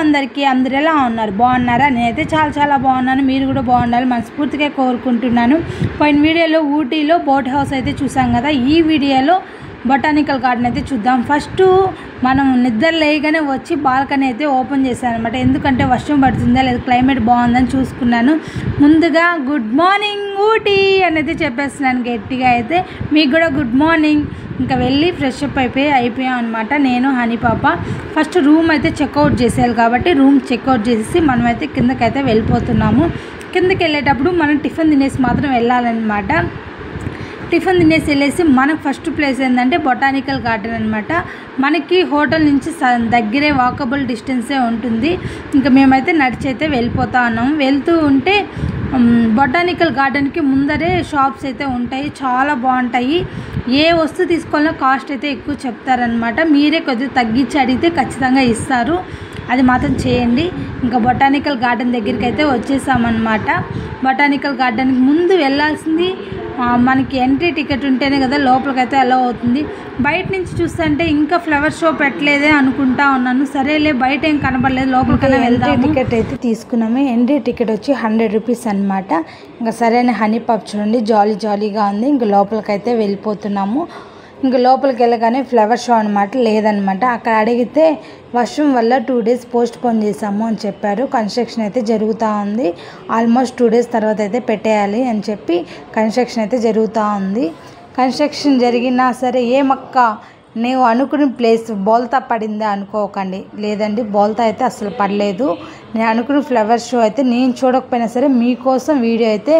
అందరికీ, అందరు ఎలా ఉన్నారు? బాగున్నారా? నేనైతే చాలా బాగున్నాను. మీరు కూడా బాగుండాలి మనస్ఫూర్తిగా కోరుకుంటున్నాను. పోయిన వీడియోలో ఊటీలో బోట్ హౌస్ అయితే చూసాం కదా. ఈ వీడియోలో బొటానికల్ గార్డెన్ అయితే చూద్దాం. ఫస్ట్ మనం నిద్ర లేయగానే వచ్చి బాల్కనీ అయితే ఓపెన్ చేశాను అనమాట. ఎందుకంటే వర్షం పడుతుందా లేదా క్లైమేట్ బాగుందని చూసుకున్నాను. ముందుగా గుడ్ మార్నింగ్ ఊటీ అనేది చెప్పేస్తున్నాను గట్టిగా. అయితే మీకు కూడా గుడ్ మార్నింగ్. ఇంకా వెళ్ళి ఫ్రెష్ అప్ అయిపోయాం అనమాట. నేను హనీ పాప ఫస్ట్ రూమ్ అయితే చెక్అవుట్ చేసేయాలి కాబట్టి రూమ్ చెక్అవుట్ చేసేసి మనమైతే కిందకైతే వెళ్ళిపోతున్నాము. కిందకి వెళ్ళేటప్పుడు మనం టిఫిన్ తినేసి మాత్రం వెళ్ళాలన్నమాట. టిఫిన్ తినేసి వెళ్ళేసి మనకు ఫస్ట్ ప్లేస్ ఏంటంటే బొటానికల్ గార్డెన్ అనమాట. మనకి హోటల్ నుంచి దగ్గరే వాకబుల్ డిస్టెన్సే ఉంటుంది. ఇంకా మేమైతే నడిచి అయితే వెళ్ళిపోతా ఉన్నాము. వెళ్తూ ఉంటే బొటానికల్ గార్డెన్కి ముందరే షాప్స్ అయితే ఉంటాయి, చాలా బాగుంటాయి. ఏ వస్తువు తీసుకోవాలన్నా కాస్ట్ అయితే ఎక్కువ చెప్తారనమాట. మీరే కొద్దిగా తగ్గించి అడిగితే ఖచ్చితంగా ఇస్తారు, అది మాత్రం చేయండి. ఇంకా బొటానికల్ గార్డెన్ దగ్గరికి అయితే వచ్చేసామన్నమాట. బొటానికల్ గార్డెన్కి ముందు వెళ్ళాల్సింది మనకి ఎంట్రీ టికెట్ ఉంటేనే కదా లోపలికైతే అలా అవుతుంది. బయట నుంచి చూస్తుంటే ఇంకా ఫ్లవర్ షో పెట్టలేదే అనుకుంటా ఉన్నాను. సరేలే బయట ఏం కనపడలేదు, లోపలికైనా వెళ్దాం. టికెట్ అయితే తీసుకున్నాము. ఎంట్రీ టికెట్ వచ్చి 100 రూపీస్ అనమాట. ఇంకా సరైన హనీ పాప్ చూడండి జాలీగా ఉంది. ఇంకా లోపలికైతే వెళ్ళిపోతున్నాము. ఇంకా లోపలికి వెళ్ళగానే ఫ్లవర్ షో అనమాట లేదనమాట. అక్కడ అడిగితే వర్షం వల్ల 2 డేస్ పోస్ట్ పోన్ చేసాము అని చెప్పారు. కన్స్ట్రక్షన్ అయితే జరుగుతూ ఉంది. ఆల్మోస్ట్ 2 డేస్ తర్వాత అయితే పెట్టేయాలి అని చెప్పి కన్స్ట్రక్షన్ అయితే జరుగుతూ ఉంది. కన్స్ట్రక్షన్ జరిగినా సరే ఏమక్క నేను అనుకున్న ప్లేస్ బోల్తా పడిందా అనుకోకండి. లేదండి, బోల్తా అయితే అసలు పడలేదు. నేను అనుకున్న ఫ్లవర్ షో అయితే నేను చూడకపోయినా సరే మీకోసం వీడియో అయితే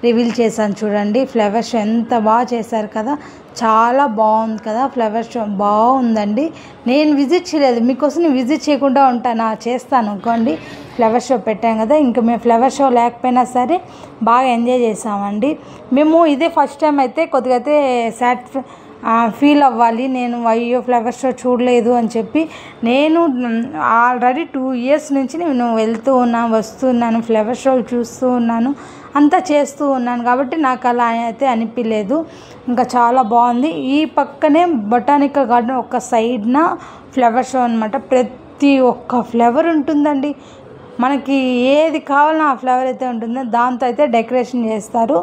రివీల్ చేశాను. చూడండి ఫ్లవర్ షో ఎంత బాగా చేశారు కదా, చాలా బాగుంది కదా. ఫ్లవర్ షో బాగుందండి. నేను విజిట్ చేయలేదు, మీకోసం నేను విజిట్ చేయకుండా ఉంటాను, చేస్తాను అనుకోండి. ఫ్లవర్ షో పెట్టాం కదా, ఇంకా మేము ఫ్లవర్ షో లేకపోయినా సరే బాగా ఎంజాయ్ చేసామండి. మేము ఇదే ఫస్ట్ టైం అయితే కొద్దిగా అయితే ఫీల్ అవ్వాలి. నేను అయ్యో ఫ్లవర్ షో చూడలేదు అని చెప్పి. నేను ఆల్రెడీ 2 ఇయర్స్ నుంచి నేను వెళ్తూ ఉన్నాను, వస్తున్నాను, ఫ్లవర్ షో చూస్తూ ఉన్నాను, అంతా చేస్తూ ఉన్నాను కాబట్టి నాకు అలా అయితే అనిపించలేదు. ఇంకా చాలా బాగుంది. ఈ పక్కనే బొటానికల్ గార్డెన్ ఒక సైడ్న ఫ్లవర్ షో అనమాట. ప్రతి ఒక్క ఫ్లవర్ ఉంటుందండి. మనకి ఏది కావాలన్నా ఆ ఫ్లవర్ అయితే ఉంటుంది. దాంతో అయితే డెకరేషన్ చేస్తారు,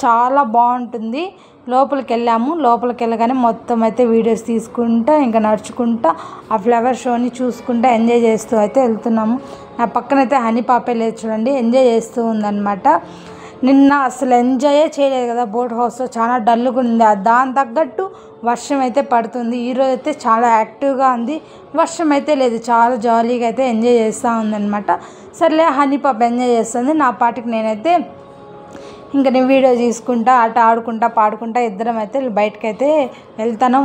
చాలా బాగుంటుంది. లోపలికి వెళ్ళాము. లోపలికి వెళ్ళగానే మొత్తం అయితే వీడియోస్ తీసుకుంటా ఇంకా నడుచుకుంటా ఆ ఫ్లవర్ షోని చూసుకుంటా ఎంజాయ్ చేస్తూ అయితే వెళ్తున్నాము. నా పక్కనైతే హనీ పాపే లేదు చూడండి, ఎంజాయ్ చేస్తూ ఉందన్నమాట. నిన్న అసలు ఎంజాయే చేయలేదు కదా బోట్ హౌస్లో, చాలా డల్గా ఉంది. దాని తగ్గట్టు వర్షం అయితే పడుతుంది. ఈరోజు అయితే చాలా యాక్టివ్గా ఉంది, వర్షం అయితే లేదు, చాలా జాలీగా అయితే ఎంజాయ్ చేస్తూ ఉందన్నమాట. సర్లే హనీ పాప ఎంజాయ్ చేస్తుంది, నా పాటికి నేనైతే ఇంకా నేను వీడియో తీసుకుంటా అటు ఆడుకుంటా పాడుకుంటా ఇద్దరం అయితే బయటకైతే వెళ్తాను.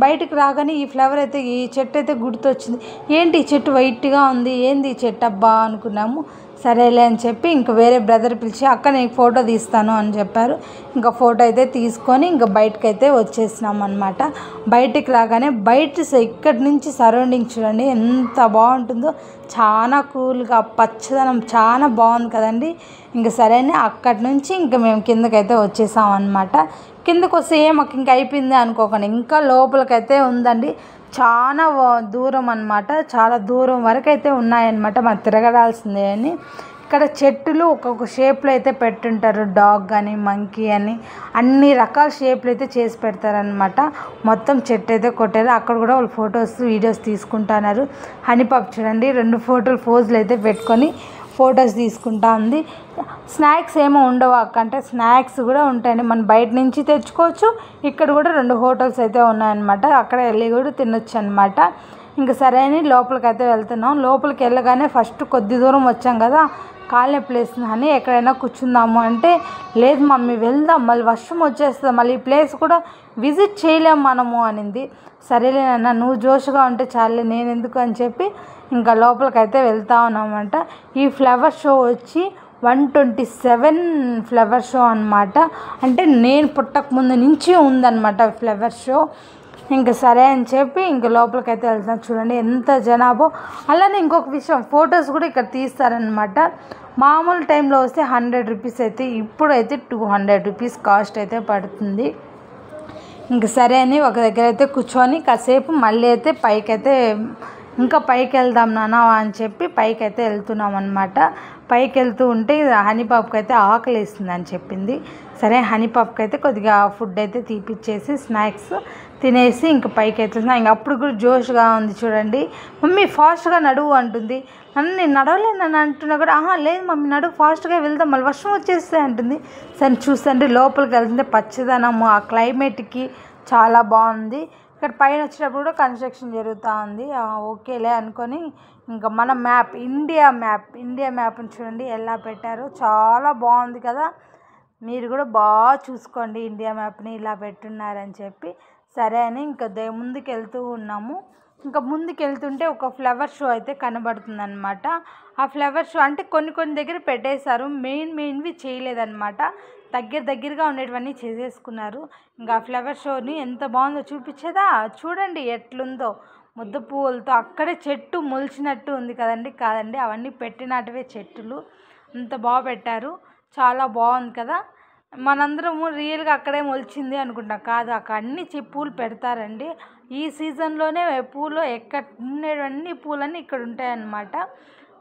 బయటకు రాగానే ఈ ఫ్లవర్ అయితే ఈ చెట్టు అయితే గుర్తొచ్చింది. ఏంటి ఈ చెట్టు వైట్గా ఉంది, ఏంది ఈ చెట్టు అబ్బా అనుకున్నాము. సరేలే అని చెప్పి ఇంకా వేరే బ్రదర్ పిలిచి అక్క నేను ఫోటో తీస్తాను అని చెప్పారు. ఇంకా ఫోటో అయితే తీసుకొని ఇంకా బయటకైతే వచ్చేసినాం అనమాట. బయటికి రాగానే ఇక్కడి నుంచి సరౌండింగ్ చూడండి ఎంత బాగుంటుందో, చాలా కూల్గా పచ్చదనం చాలా బాగుంది కదండి. ఇంకా సరేనే అక్కడి నుంచి ఇంకా మేము కిందకైతే వచ్చేసాం అనమాట. కిందకు వస్తే మాకు ఇంకా అయిపోయింది అనుకోకండి, ఇంకా లోపలికైతే ఉందండి. చాలా దూరం అనమాట, చాలా దూరం వరకు అయితే ఉన్నాయన్నమాట. మనం తిరగడాల్సిందే అని. ఇక్కడ చెట్టులు ఒక్కొక్క షేప్లో అయితే పెట్టుంటారు, డాగ్ కానీ మంకీ అని అన్ని రకాల షేప్లు అయితే చేసి పెడతారనమాట. మొత్తం చెట్టు అయితే కొట్టారు. అక్కడ కూడా వాళ్ళు ఫొటోస్ వీడియోస్ తీసుకుంటున్నారు. హనీ పాప్ చూడండి 2 ఫోటోలు పోజులు అయితే పెట్టుకొని ఫొటోస్ తీసుకుంటా ఉంది. స్నాక్స్ ఏమో ఉండవు అంటే స్నాక్స్ కూడా ఉంటాయండి, మనం బయట నుంచి తెచ్చుకోవచ్చు. ఇక్కడ కూడా 2 హోటల్స్ అయితే ఉన్నాయన్నమాట, అక్కడ వెళ్ళి కూడా తినొచ్చు అనమాట. ఇంకా సరే అని లోపలికైతే వెళ్తున్నాం. లోపలికి వెళ్ళగానే ఫస్ట్ కొద్ది దూరం వచ్చాం కదా, కాలనీ ప్లేస్ అని ఎక్కడైనా కూర్చుందాము అంటే లేదు మమ్మీ వెళ్దాం, మళ్ళీ వర్షం వచ్చేస్తుంది, మళ్ళీ ఈ ప్లేస్ కూడా విజిట్ చేయలేము మనము అనింది. సరేలేనన్నా నువ్వు జోష్గా ఉంటే చాలే, నేను ఎందుకు అని చెప్పి ఇంకా లోపలికైతే వెళ్తా ఉన్నామంట. ఈ ఫ్లవర్ షో వచ్చి 127 ఫ్లవర్ షో అనమాట. అంటే నేను పుట్టక ముందు నుంచి ఉందన్నమాట ఫ్లవర్ షో. ఇంకా సరే అని చెప్పి ఇంకా లోపలికైతే వెళ్తాను. చూడండి ఎంత జనాభా. అలానే ఇంకొక విషయం, ఫొటోస్ కూడా ఇక్కడ తీస్తారనమాట. మామూలు టైంలో వస్తే 100 రూపీస్ అయితే, ఇప్పుడైతే 200 రూపీస్ కాస్ట్ అయితే పడుతుంది. ఇంక సరే అని ఒక దగ్గర అయితే కూర్చొని కాసేపు మళ్ళీ అయితే పైకైతే ఇంకా పైకి వెళ్దాం నాన్న అని చెప్పి పైకి అయితే వెళ్తున్నాం అనమాట. పైకి వెళ్తూ ఉంటే హనీపాప్కి అయితే ఆకలి వేస్తుంది అని చెప్పింది. సరే హనీపాప్కి అయితే కొద్దిగా ఫుడ్ అయితే తీపిచ్చేసి స్నాక్స్ తినేసి ఇంకా పైకి వెళ్తున్నా. ఇంక అప్పుడు కూడా జోష్గా ఉంది చూడండి. మమ్మీ ఫాస్ట్గా నడువు అంటుంది. నేను నడవలేనని అంటున్నా కూడా లేదు మమ్మీ నడువు ఫాస్ట్గా వెళ్దాం మళ్ళీ వర్షం వచ్చేస్తే అంటుంది. సరే చూస్తుంటే లోపలికి వెళ్తుంటే పచ్చదనము ఆ క్లైమేట్కి చాలా బాగుంది. ఇక్కడ పైన వచ్చేటప్పుడు కూడా కన్స్ట్రక్షన్ జరుగుతూ ఉంది. ఓకేలే అనుకొని ఇంకా మన ఇండియా మ్యాప్ని చూడండి ఎలా పెట్టారో, చాలా బాగుంది కదా. మీరు కూడా బాగా చూసుకోండి ఇండియా మ్యాప్ని ఇలా పెట్టున్నారని చెప్పి. సరే అని ఇంకా ముందుకు వెళ్తూ ఉన్నాము. ఇంకా ముందుకు వెళ్తుంటే ఒక ఫ్లవర్ షో అయితే కనబడుతుంది అనమాట. ఆ ఫ్లవర్ షో అంటే కొన్ని దగ్గర పెట్టేశారు, మెయిన్వి చేయలేదన్నమాట. దగ్గరగా ఉండేటివన్నీ చేసేసుకున్నారు. ఇంకా ఆ ఫ్లవర్ షోని ఎంత బాగుందో చూపించేదా, చూడండి ఎట్లుందో ముద్ద పువ్వులతో. అక్కడే చెట్టు మొలిచినట్టు ఉంది కదండి. కాదండి, అవన్నీ పెట్టినటువే చెట్టులు. అంత బాగా పెట్టారు, చాలా బాగుంది కదా. మనందరము రియల్గా అక్కడే మొలిచింది అనుకుంటాం, కాదు అక్కడ అన్ని పూలు పెడతారండి. ఈ సీజన్లోనే పూలు ఎక్కడ ఉండేవన్నీ పూలన్నీ ఇక్కడ ఉంటాయన్నమాట.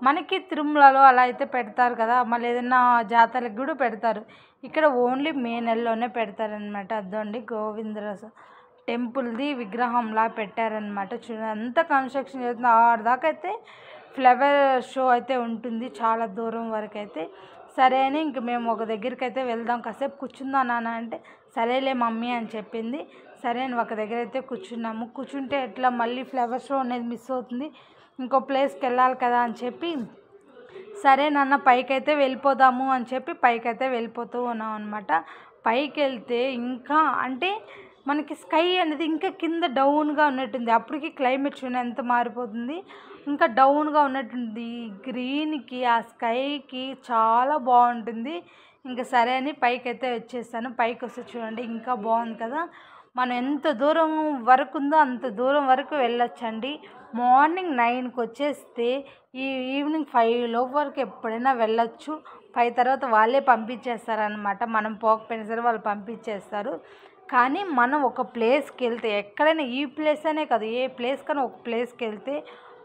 మనకి తిరుమలలో అలా అయితే పెడతారు కదా, మళ్ళీ ఏదైనా జాతరలకు కూడా పెడతారు. ఇక్కడ ఓన్లీ మే నెలలోనే పెడతారనమాట. అదండి గోవిందర టెంపుల్ది విగ్రహంలా పెట్టారనమాట. చూడండి అంత కన్స్ట్రక్షన్ చేస్తుంది. ఆడదాకా అయితే ఫ్లవర్ షో అయితే ఉంటుంది, చాలా దూరం వరకు అయితే. సరే అని ఇంక మేము ఒక దగ్గరికి అయితే వెళ్దాం, కాసేపు కూర్చుందా నాన్న అంటే సరేలే మమ్మీ అని చెప్పింది. సరే అని ఒక దగ్గర అయితే కూర్చున్నాము. కూర్చుంటే ఎట్లా మళ్ళీ ఫ్లవర్ షో అనేది మిస్ అవుతుంది, ఇంకో ప్లేస్కి వెళ్ళాలి కదా అని చెప్పి సరే నాన్న పైకైతే వెళ్ళిపోదాము అని చెప్పి పైకైతే వెళ్ళిపోతూ ఉన్నాం అనమాట. పైకి వెళ్తే ఇంకా అంటే మనకి స్కై అనేది ఇంకా కింద డౌన్గా ఉన్నట్టుంది. అప్పటికి క్లైమేట్ చూడండి ఎంత మారిపోతుంది, ఇంకా డౌన్గా ఉన్నట్టుంది. గ్రీన్కి ఆ స్కైకి చాలా బాగుంటుంది. ఇంకా సరే అని పైకి అయితే వచ్చేస్తాను. పైకి వస్తే చూడండి ఇంకా బాగుంది కదా. మనం ఎంత దూరం వరకు ఉందో అంత దూరం వరకు వెళ్ళొచ్చండి. మార్నింగ్ 9కి వచ్చేస్తే ఈవినింగ్ 5 వరకు ఎప్పుడైనా వెళ్ళొచ్చు. 5 తర్వాత వాళ్ళే పంపించేస్తారనమాట. మనం పోకపోయినా సరే వాళ్ళు పంపించేస్తారు. కానీ మనం ఒక ప్లేస్కి వెళ్తే ఎక్కడైనా ఈ ప్లేస్ అనే కాదు, ఏ ప్లేస్ కన్నా ఒక ప్లేస్కి వెళ్తే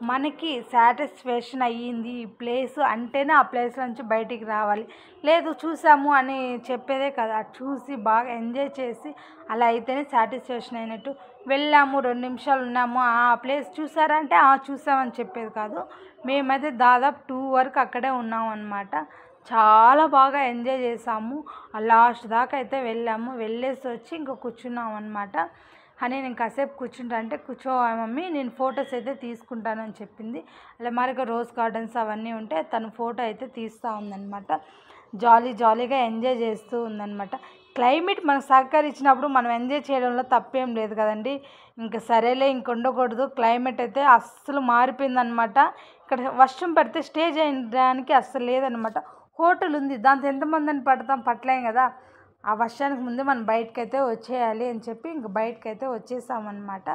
మనకి సాటిస్ఫాక్షన్ అయ్యింది ఈ ప్లేస్ అంటేనే ఆ ప్లేస్ నుంచి బయటికి రావాలి. లేదు చూసాము అని చెప్పేదే కదా, చూసి బాగా ఎంజాయ్ చేసి అలా అయితేనే సాటిస్ఫాక్షన్ అయినట్టు. వెళ్ళాము 2 నిమిషాలు ఉన్నాము, ఆ ప్లేస్ చూసారంటే చూసామని చెప్పేది కాదు. మేమైతే దాదాపు 2 వరకు అక్కడే ఉన్నాము అన్నమాట. చాలా బాగా ఎంజాయ్ చేసాము. లాస్ట్ దాకా అయితే వెళ్ళాము. వెళ్ళేసి వచ్చి ఇంకా కూర్చున్నాము అనమాట. అని నేను కాసేపు కూర్చుంటా అంటే కూర్చో మమ్మీ నేను ఫొటోస్ అయితే తీసుకుంటానని చెప్పింది. అలా మరిగా రోజ్ గార్డెన్స్ అవన్నీ ఉంటే తను ఫోటో అయితే తీస్తూ ఉందన్నమాట. జాలీగా ఎంజాయ్ చేస్తూ ఉందన్నమాట. క్లైమేట్ మనకు సహకరించినప్పుడు మనం ఎంజాయ్ చేయడంలో తప్పేం లేదు కదండి. ఇంకా సరేలే ఇంక ఉండకూడదు, క్లైమేట్ అయితే అస్సలు మారిపోయిందనమాట. ఇక్కడ వర్షం పడితే స్టే చేయడానికి అస్సలు లేదనమాట. హోటల్ ఉంది, దాంతో ఎంతమందిని పట్టలేం కదా. ఆ వర్షానికి ముందే మనం బయటకైతే వచ్చేయాలి అని చెప్పి ఇంక బయటకైతే వచ్చేసామన్నమాట.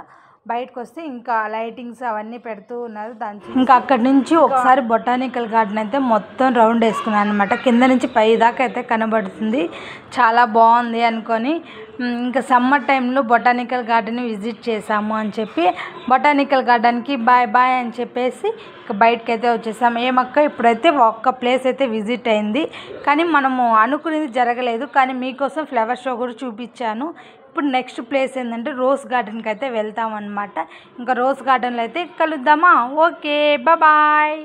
బయటకు వస్తే ఇంకా లైటింగ్స్ అవన్నీ పెడుతూ ఉన్నారు. ఇంకా అక్కడి నుంచి ఒకసారి బొటానికల్ గార్డెన్ అయితే మొత్తం రౌండ్ వేసుకున్నాను అనమాట. కింద నుంచి పై దాకా అయితే కనబడుతుంది, చాలా బాగుంది అనుకొని ఇంకా సమ్మర్ టైంలో బొటానికల్ గార్డెన్ విజిట్ చేసాము అని చెప్పి బొటానికల్ గార్డెన్కి బాయ్ అని చెప్పేసి ఇంకా బయటకు అయితే వచ్చేసాము. ఏమక్క ఇప్పుడైతే ఒక్క ప్లేస్ అయితే విజిట్ అయింది, కానీ మనము అనుకునేది జరగలేదు. కానీ మీకోసం ఫ్లవర్ షో కూడా చూపించాను. ఇప్పుడు నెక్స్ట్ ప్లేస్ ఏంటంటే రోజ్ గార్డెన్కి అయితే వెళ్తామన్నమాట. ఇంకా రోజ్ గార్డెన్లో అయితే కలుద్దామా? Okay bye.